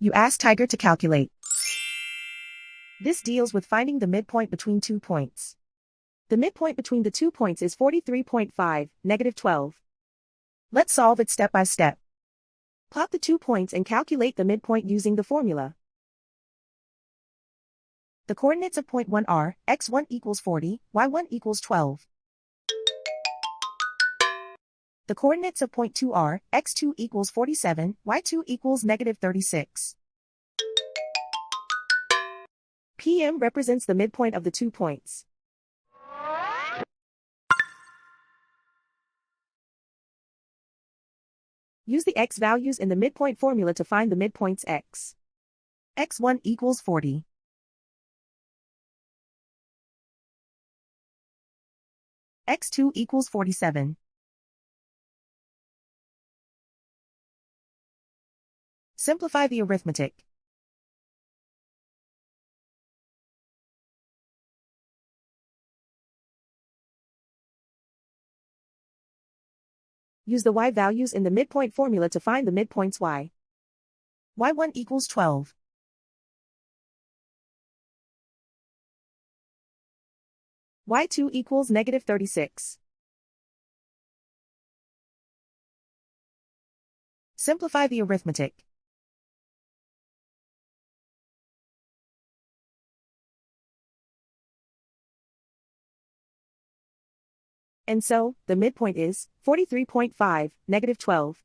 You ask Tiger to calculate. This deals with finding the midpoint between 2 points. The midpoint between the 2 points is 43.5, -12. Let's solve it step by step. Plot the 2 points and calculate the midpoint using the formula. The coordinates of point 1 are, x1 equals 40, y1 equals 12. The coordinates of point 2 are, x2 equals 47, y2 equals -36. PM represents the midpoint of the 2 points. Use the x values in the midpoint formula to find the midpoints x. x1 equals 40. x2 equals 47. Simplify the arithmetic. Use the y values in the midpoint formula to find the midpoints y. y1 equals 12. y2 equals -36. Simplify the arithmetic. And so, the midpoint is 43.5, -12.